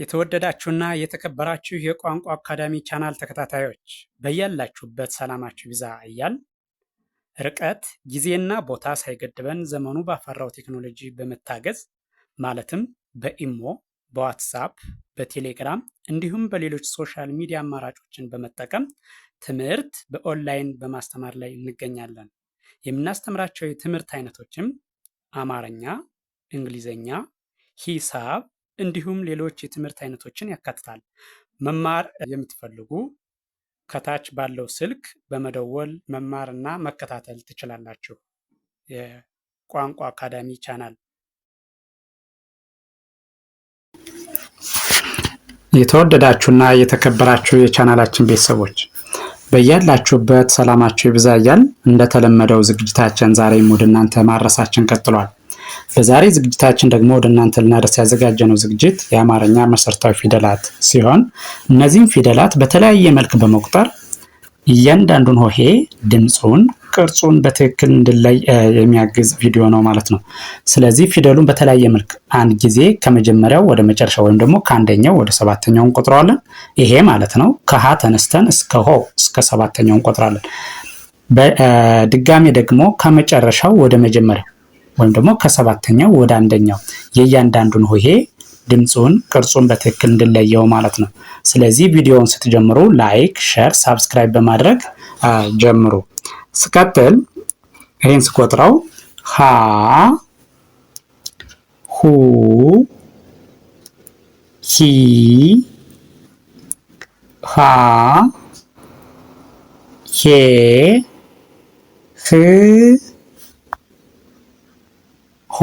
የተወደዳችሁና የተከበራችሁ የቋንቋ አካዳሚ ቻናል ተከታታዮች በያላችሁበት ሰላማችሁ ይብዛ እያል ርቀት ጊዜና ቦታ ሳይገድበን ዘመኑ ባፈራው ቴክኖሎጂ በመታገዝ ማለትም በኢሞ፣ በዋትሳፕ፣ በቴሌግራም እንዲሁም በሌሎች ሶሻል ሚዲያ አማራጮችን በመጠቀም ትምህርት በኦንላይን በማስተማር ላይ እንገኛለን። የምናስተምራቸው የትምህርት አይነቶችም አማርኛ፣ እንግሊዘኛ፣ ሂሳብ እንዲሁም ሌሎች የትምህርት አይነቶችን ያካትታል። መማር የምትፈልጉ ከታች ባለው ስልክ በመደወል መማርና መከታተል ትችላላችሁ። የቋንቋ አካዳሚ ቻናል። የተወደዳችሁና የተከበራችሁ የቻናላችን ቤተሰቦች በያላችሁበት ሰላማችሁ ይብዛ እያል እንደተለመደው ዝግጅታችን ዛሬም ወደ እናንተ ማድረሳችን ቀጥሏል። በዛሬ ዝግጅታችን ደግሞ ወደ እናንተ ልናደርስ ያዘጋጀነው ዝግጅት የአማርኛ መሰረታዊ ፊደላት ሲሆን እነዚህም ፊደላት በተለያየ መልክ በመቁጠር እያንዳንዱን ሆሄ ድምፁን፣ ቅርጹን በትክክል እንድንለይ የሚያግዝ ቪዲዮ ነው ማለት ነው። ስለዚህ ፊደሉን በተለያየ መልክ አንድ ጊዜ ከመጀመሪያው ወደ መጨረሻው ወይም ደግሞ ከአንደኛው ወደ ሰባተኛው እንቆጥረዋለን። ይሄ ማለት ነው ከሀ ተነስተን እስከ ሆ እስከ ሰባተኛው እንቆጥራለን። በድጋሚ ደግሞ ከመጨረሻው ወደ መጀመሪያው ወይም ደግሞ ከሰባተኛው ወደ አንደኛው የእያንዳንዱን ሆሄ ድምፁን፣ ቅርጹን በትክክል እንድንለየው ማለት ነው። ስለዚህ ቪዲዮውን ስትጀምሩ ላይክ፣ ሼር፣ ሳብስክራይብ በማድረግ ጀምሩ። ስቀጥል ይህን ስቆጥረው ሀ፣ ሁ፣ ሂ፣ ሃ፣ ሄ፣ ህ፣ ሆ።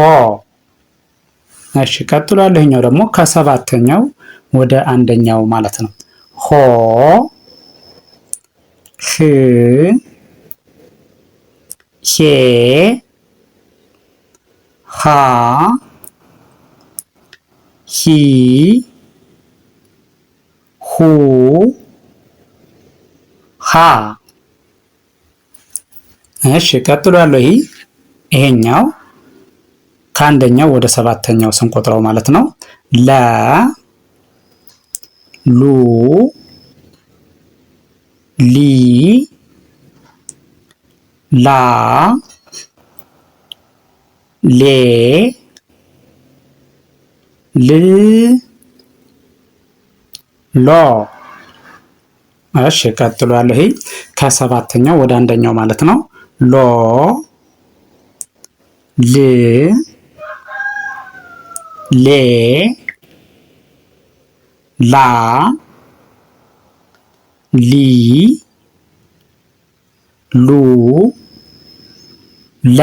እሺ ቀጥሎ ያለኛው ደግሞ ከሰባተኛው ወደ አንደኛው ማለት ነው። ሆ፣ ህ፣ ሄ፣ ሃ፣ ሂ፣ ሁ፣ ሃ። እሺ ቀጥሎ ያለው ይሄኛው ከአንደኛው ወደ ሰባተኛው ስንቆጥረው ማለት ነው። ለ፣ ሉ፣ ሊ፣ ላ፣ ሌ፣ ል፣ ሎ። እሺ ቀጥሎ ያለው ከሰባተኛው ወደ አንደኛው ማለት ነው። ሎ፣ ል፣ ሌ፣ ላ፣ ሊ፣ ሉ፣ ለ።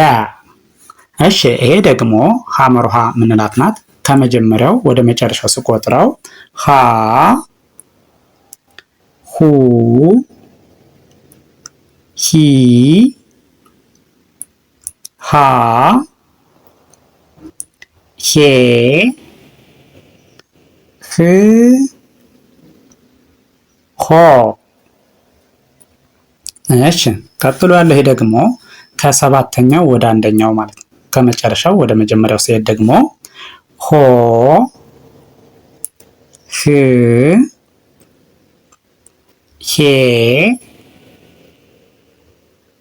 እሺ ይሄ ደግሞ ሐመርሃ ምንላት ናት። ከመጀመሪያው ወደ መጨረሻው ስቆጥረው ሀ፣ ሁ፣ ሂ፣ ሃ፣ ሄ፣ ህ፣ ሆ። እሺ ቀጥሎ ያለው ይሄ ደግሞ ከሰባተኛው ወደ አንደኛው ማለት ነው። ከመጨረሻው ወደ መጀመሪያው ሲሄድ ደግሞ ሆ፣ ህ፣ ሄ፣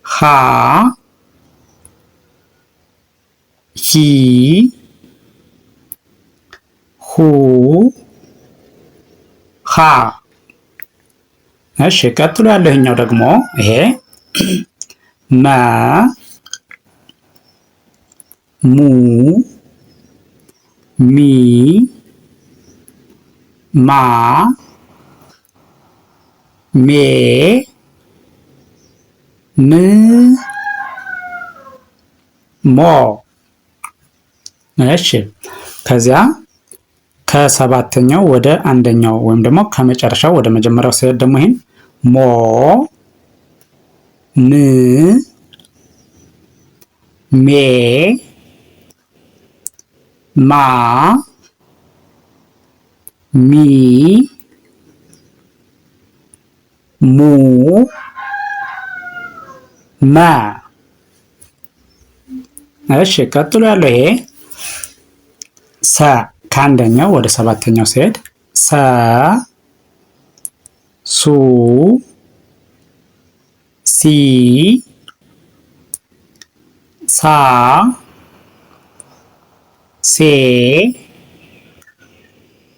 ሃ፣ ሂ፣ ሁ፣ ሃ። እሺ ቀጥሎ ያለኛው ደግሞ ይሄ መ፣ ሙ፣ ሚ፣ ማ፣ ሜ፣ ም፣ ሞ። እሺ ከዚያ ከሰባተኛው ወደ አንደኛው ወይም ደግሞ ከመጨረሻው ወደ መጀመሪያው ሲሄድ ደግሞ ይሄን ሞ፣ ም፣ ሜ፣ ማ፣ ሚ፣ ሙ፣ መ። እሺ ቀጥሎ ያለው ይሄ ሰ ከአንደኛው ወደ ሰባተኛው ሲሄድ ሰ ሱ ሲ ሳ ሴ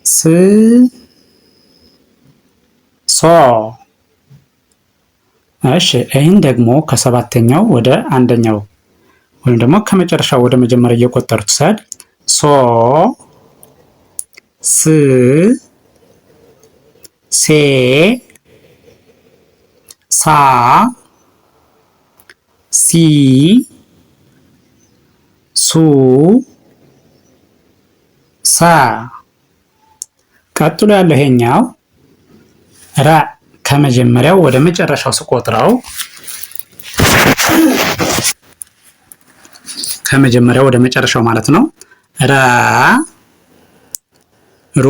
ስ ሶ። እሺ ይህን ደግሞ ከሰባተኛው ወደ አንደኛው ወይም ደግሞ ከመጨረሻው ወደ መጀመሪያ እየቆጠሩት ሰድ ሶ ስ ሴ ሳ ሲ ሱ ሳ። ቀጥሎ ያለው ይሄኛው ራ ከመጀመሪያው ወደ መጨረሻው ስቆጥረው ከመጀመሪያው ወደ መጨረሻው ማለት ነው። ራ ሩ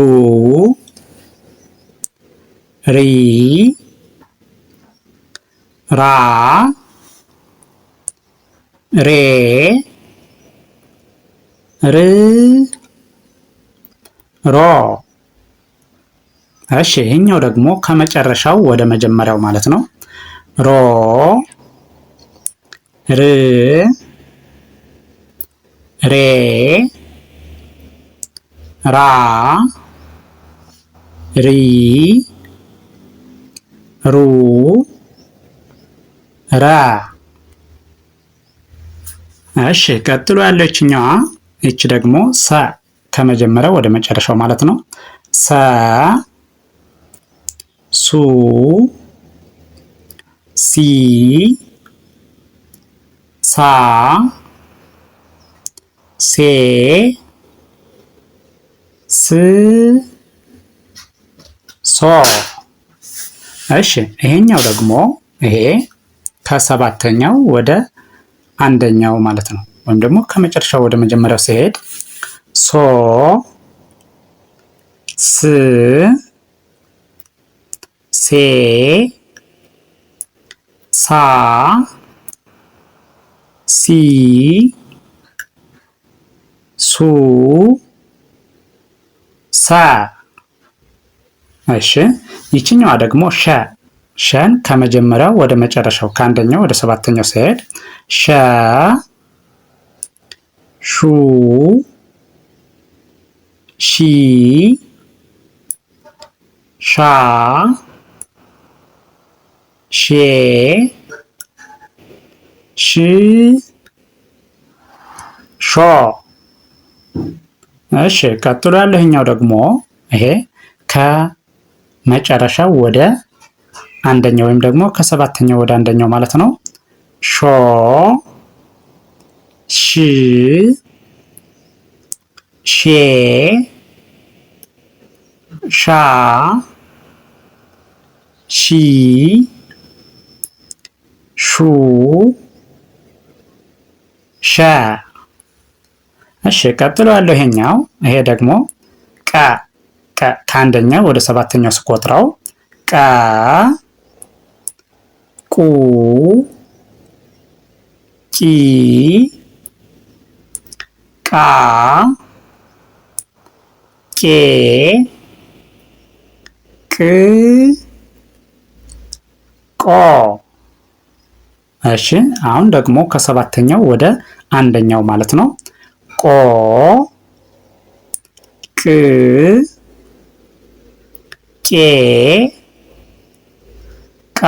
ሪ ራ ሬ ር ሮ። እሺ ይሄኛው ደግሞ ከመጨረሻው ወደ መጀመሪያው ማለት ነው። ሮ ር ሬ ራ ሪ ሩ ራ። እሺ ቀጥሎ ያለችኛዋ እቺ ደግሞ ሰ ከመጀመሪያው ወደ መጨረሻው ማለት ነው። ሰ ሱ ሲ ሳ ሴ ስ ሶ። እሺ ይሄኛው ደግሞ ይሄ ከሰባተኛው ወደ አንደኛው ማለት ነው። ወይም ደግሞ ከመጨረሻው ወደ መጀመሪያው ሲሄድ ሶ ስ ሴ ሳ ሲ ሱ ሳ። እሺ ይችኛዋ ደግሞ ሸ ሸን ከመጀመሪያው ወደ መጨረሻው ከአንደኛው ወደ ሰባተኛው ሲሄድ ሸ ሹ ሺ ሻ ሼ ሽ ሾ። እሺ ቀጥሎ ያለህኛው ደግሞ ይሄ ከመጨረሻው ወደ አንደኛው ወይም ደግሞ ከሰባተኛው ወደ አንደኛው ማለት ነው። ሾ ሽ ሼ ሻ ሺ ሹ ሸ። እሺ ቀጥሎ ያለው ይሄኛው ይሄ ደግሞ ቀ ከአንደኛው ወደ ሰባተኛው ስቆጥረው ቀ ቁ ቂ ቃ ቄ ቅ ቆ። እሺ አሁን ደግሞ ከሰባተኛው ወደ አንደኛው ማለት ነው። ቆ ቅ ቄ ቃ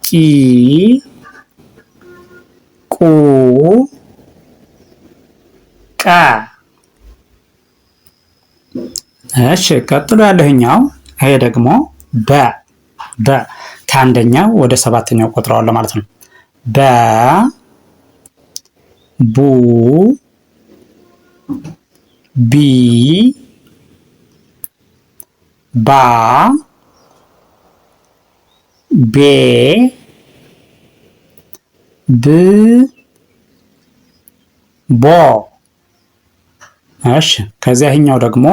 ቂ ቁ ቀ። እሺ ቀጥሎ ያለህኛው ይሄ ደግሞ በ ከአንደኛው ወደ ሰባተኛው ቆጥረዋለሁ ማለት ነው። በ ቡ ቢ ባ ቤ ብ ቦ። እሺ ከዚያኛው ደግሞ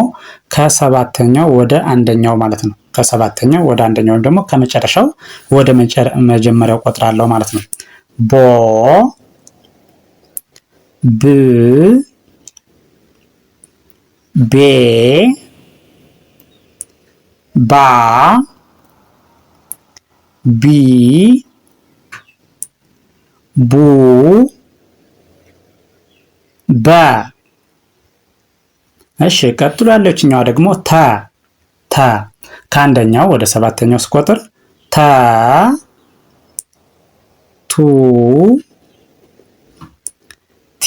ከሰባተኛው ወደ አንደኛው ማለት ነው። ከሰባተኛው ወደ አንደኛው ወይም ደግሞ ከመጨረሻው ወደ መጀመሪያው ቆጥራለሁ ማለት ነው። ቦ ብ ቤ ባ ቢ ቡ በ። እሺ ቀጥሎ ያለችኛዋ ደግሞ ተ ከአንደኛው ወደ ሰባተኛው ስቆጥር ተ ቱ ቲ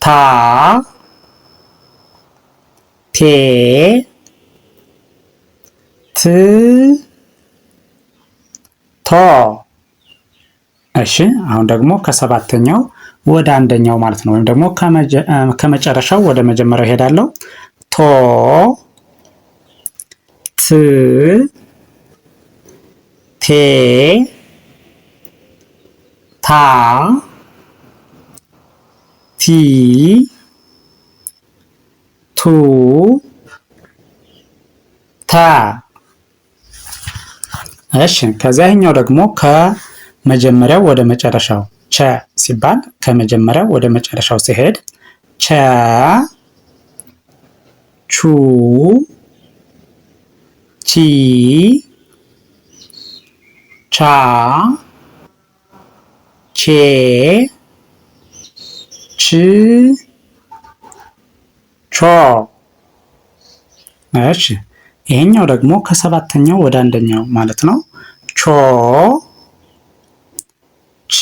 ታ ቴ ት ቶ። እሺ አሁን ደግሞ ከሰባተኛው ወደ አንደኛው ማለት ነው። ወይም ደግሞ ከመጨረሻው ወደ መጀመሪያው ሄዳለሁ። ቶ ት ቴ ታ ቲ ቱ ታ። እሺ ከዚያኛው ደግሞ ከመጀመሪያው ወደ መጨረሻው ቸ ሲባል ከመጀመሪያው ወደ መጨረሻው ሲሄድ ቸ ቹ ቺ ቻ ቼ ች ቾ። እሺ ይሄኛው ደግሞ ከሰባተኛው ወደ አንደኛው ማለት ነው። ቾ ች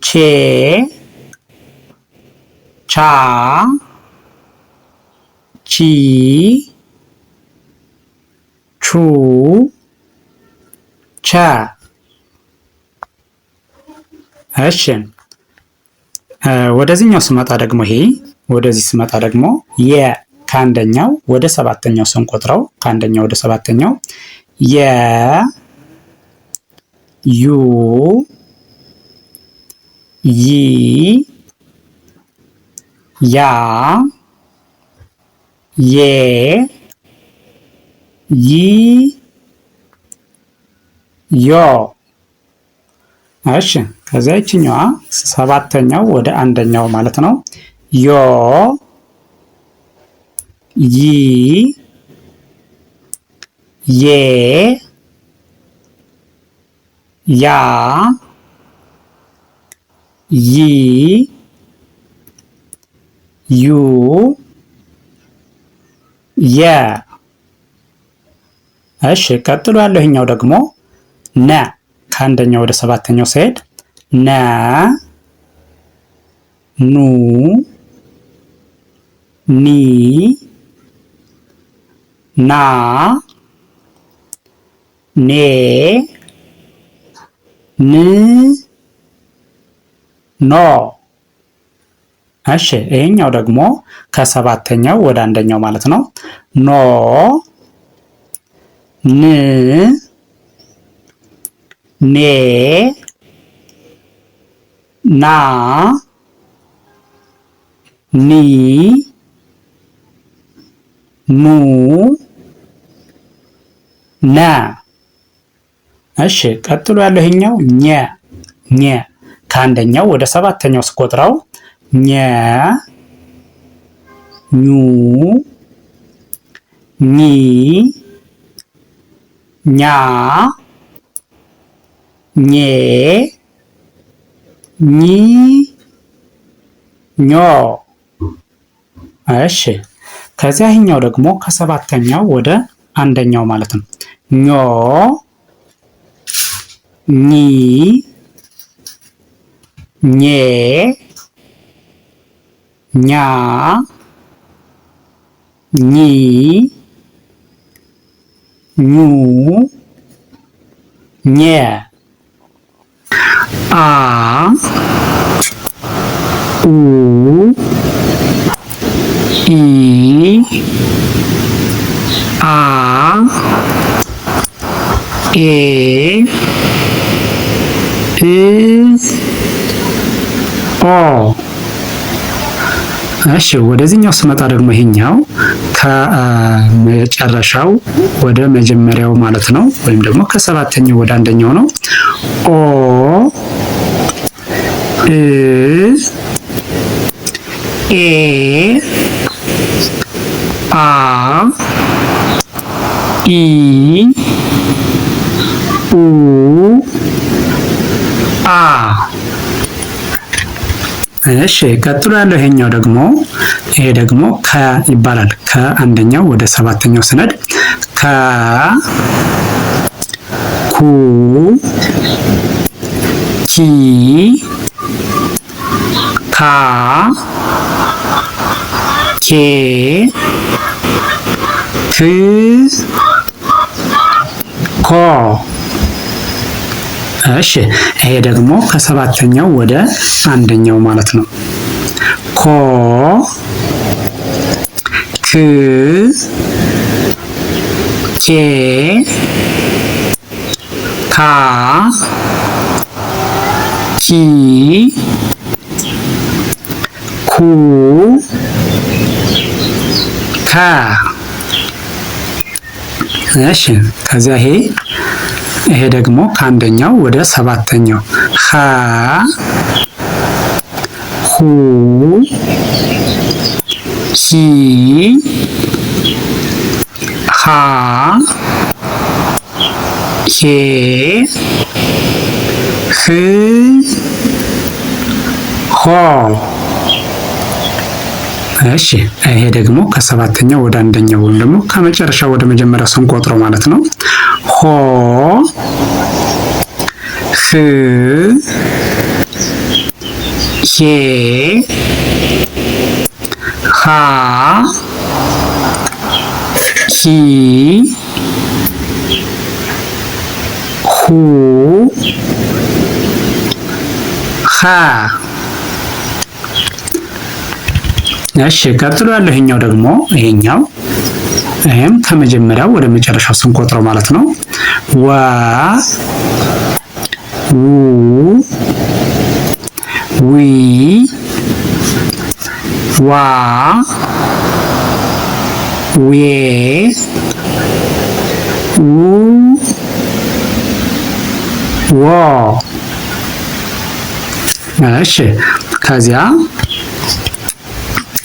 ቼ ቻ ቺ ቹ ቻ። እሺ ወደዚህኛው ስመጣ ደግሞ ወደዚህ ስመጣ ደግሞ ከአንደኛው ወደ ሰባተኛው ስንቆጥረው ከአንደኛው ወደ ሰባተኛው የ ዩ ይ ያ ዬ ይ ዮ። እሺ ከዚያ ይችኛዋ ሰባተኛው ወደ አንደኛው ማለት ነው። ዮ ይ ዬ ያ ይ ዩ የ። እሺ ቀጥሎ ያለው ይሄኛው ደግሞ ነ ከአንደኛው ወደ ሰባተኛው ሲሄድ ነ ኑ ኒ ና ኔ ን ኖ። እሺ ይሄኛው ደግሞ ከሰባተኛው ወደ አንደኛው ማለት ነው። ኖ ን ኔ ና ኒ ኑ ነ። እሺ ቀጥሎ ያለው ይሄኛው ኘ ከአንደኛው ወደ ሰባተኛው ስቆጥረው ኘ ኙ ኚ ኛ ኜ ኚ ኞ። እሺ ከዚያ ይሄኛው ደግሞ ከሰባተኛው ወደ አንደኛው ማለት ነው። ኞ ኚ ኜ ኛ ኚ ኙ ኘ። አ ኡ ኢ አ ኤ እ ኦ። እሺ ወደዚህኛው ስመጣ ደግሞ ይሄኛው ከመጨረሻው ወደ መጀመሪያው ማለት ነው። ወይም ደግሞ ከሰባተኛው ወደ አንደኛው ነው። ኦ ኤ አ ኢ ኡ አ። እሺ ቀጥሎ ያለው ይሄኛው ደግሞ ይሄ ደግሞ ከ ይባላል። ከአንደኛው ወደ ሰባተኛው ስነድ ከ ኩ ኪ ካ ኬ ክ ኮ። እሺ ይሄ ደግሞ ከሰባተኛው ወደ አንደኛው ማለት ነው። ኮ ክ ኬ ካ ኪ ኩ ካ። እሺ ከዚያ ይሄ ደግሞ ከአንደኛው ወደ ሰባተኛው ሀ ሁ ሂ ሃ ሄ ህ ሆ። እሺ ይሄ ደግሞ ከሰባተኛው ወደ አንደኛው ወይም ደግሞ ከመጨረሻው ወደ መጀመሪያው ስንቆጥረው ማለት ነው። ሆ ህ ሄ ሃ ሂ ሁ ሃ። እሺ ቀጥሎ ያለው ይሄኛው ደግሞ ይሄም ከመጀመሪያው ወደ መጨረሻው ስንቆጥረው ማለት ነው። ወ ው ዊ ዋ ዌ ው ዎ። እሺ ከዚያ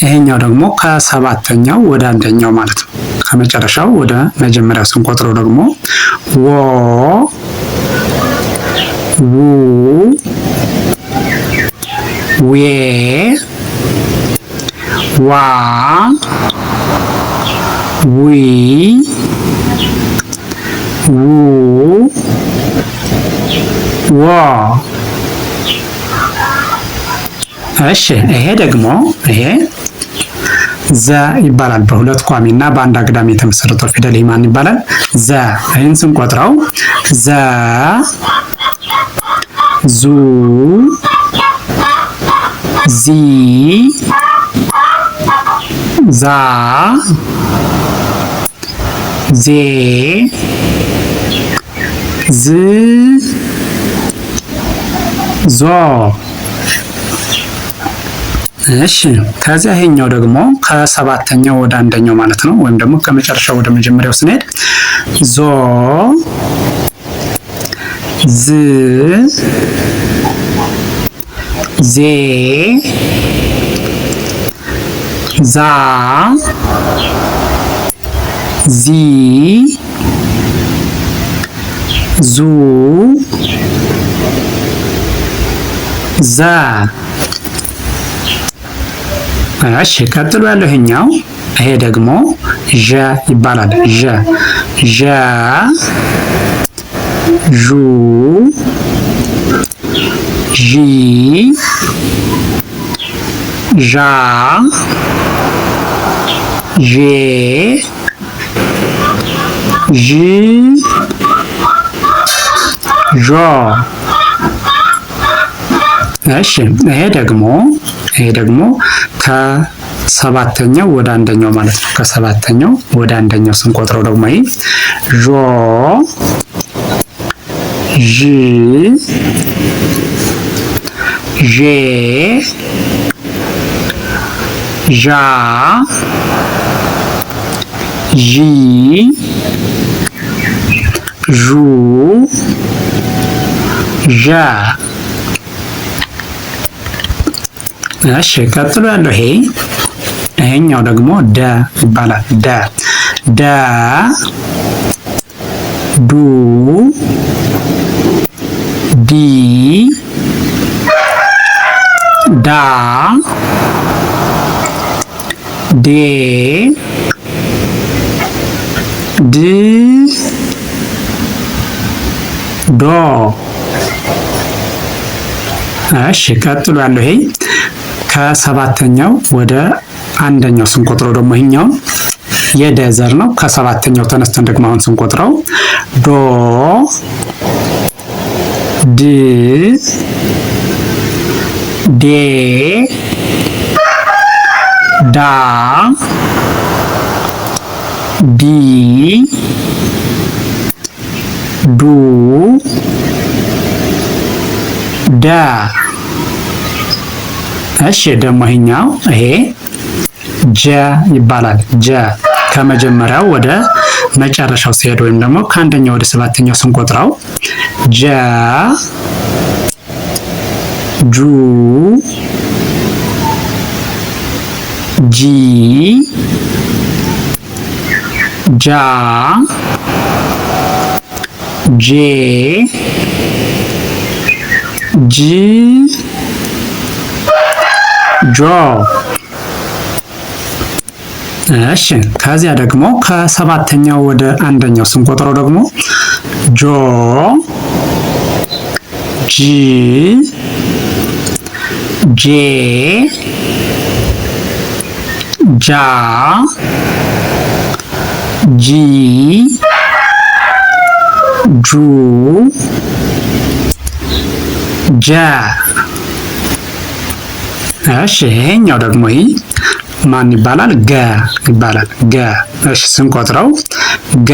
ይሄኛው ደግሞ ከሰባተኛው ወደ አንደኛው ማለት ነው። ከመጨረሻው ወደ መጀመሪያው ስንቆጥረው ደግሞ ወ ው ዌ ዋ ዊ ው ዎ። እሺ ይሄ ደግሞ ዘ ይባላል። በሁለት ቋሚ እና በአንድ አግዳሚ የተመሰረተው ፊደል ማን ይባላል? ዘ። ይህን ስንቆጥረው ዘ ዙ ዚ ዛ ዜ ዝ ዞ። እሺ ከዚያ ይሄኛው ደግሞ ከሰባተኛው ወደ አንደኛው ማለት ነው። ወይም ደግሞ ከመጨረሻው ወደ መጀመሪያው ስንሄድ ዞ ዝ ዜ ዛ ዚ ዙ ዛ። እሺ ቀጥሎ ያለው ይሄ ደግሞ ዠ ይባላል። ዠ ዠ ዡ ዢ ዣ ዤ ዥ ዦ። እሺ ይሄ ደግሞ ከሰባተኛው ወደ አንደኛው ማለት ነው። ከሰባተኛው ወደ አንደኛው ስንቆጥረው ደግሞ ይሄ ዦ ዥ ዤ ዣ ዢ ዡ ዣ። እሺ ቀጥሎ ያለው ይሄኛው ደግሞ ደ ይባላል። ደ ዱ ዲ ዳ ዴ ድ ዶ። እሺ ቀጥሎ ያለው ከሰባተኛው ወደ አንደኛው ስንቆጥረው ደግሞ ይሄኛው የደ ዘር ነው። ከሰባተኛው ተነስተን ደግሞ አሁን ስንቆጥረው ዶ ድ ዴ ዳ ዲ ዱ ዳ። እሺ ደግሞ ይሄኛው ጀ ይባላል። ጀ ከመጀመሪያው ወደ መጨረሻው ሲሄድ ወይም ደግሞ ከአንደኛው ወደ ሰባተኛው ስንቆጥረው ጀ ጁ ጂ ጃ ጄ ጂ ጆ። እሺ ከዚያ ደግሞ ከሰባተኛው ወደ አንደኛው ስንቆጥረው ደግሞ ጆ ጂ ጄ ጃ ጂ ጁ ጀ። እሺ ይሄኛው ደግሞ ማን ይባላል? ገ ይባላል። ገ። እሺ ስንቆጥረው ገ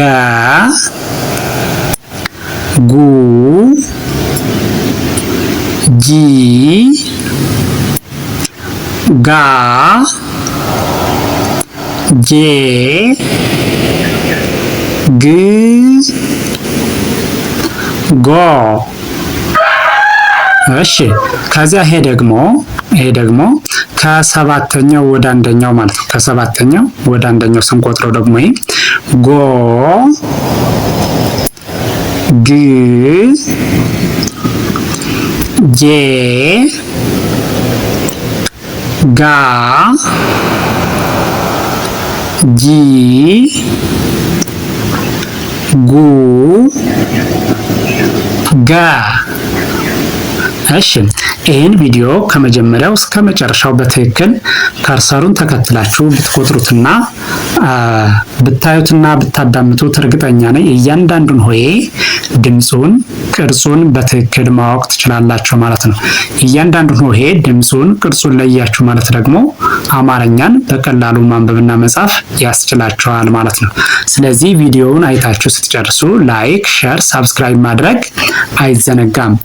ጉ ጂ ጋ ጄ ግ ጎ። እሺ ከዚያ ይሄ ደግሞ ከሰባተኛው ወደ አንደኛው ማለት ነው። ከሰባተኛው ወደ አንደኛው ስንቆጥረው ደግሞ ጎ ግ ጄ ጋ ጂ ጉ ጋ። እሺ ይህን ቪዲዮ ከመጀመሪያው እስከ መጨረሻው በትክክል ከርሰሩን ተከትላችሁ ብትቆጥሩትና ብታዩትና ብታዳምጡት እርግጠኛ ነኝ እያንዳንዱን ሆሄ ድምፁን፣ ቅርጹን በትክክል ማወቅ ትችላላችሁ ማለት ነው። እያንዳንዱን ሆሄ ድምፁን፣ ቅርጹን ለያችሁ ማለት ደግሞ አማርኛን በቀላሉ ማንበብና መጻፍ ያስችላችኋል ማለት ነው። ስለዚህ ቪዲዮውን አይታችሁ ስትጨርሱ ላይክ፣ ሼር፣ ሳብስክራይብ ማድረግ አይዘነጋም።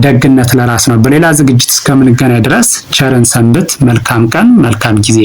ደግነት ለራስ ነው። በሌላ ዝግጅት እስከምንገናኝ ድረስ ቸርን ሰንብት። መልካም ቀን፣ መልካም ጊዜ።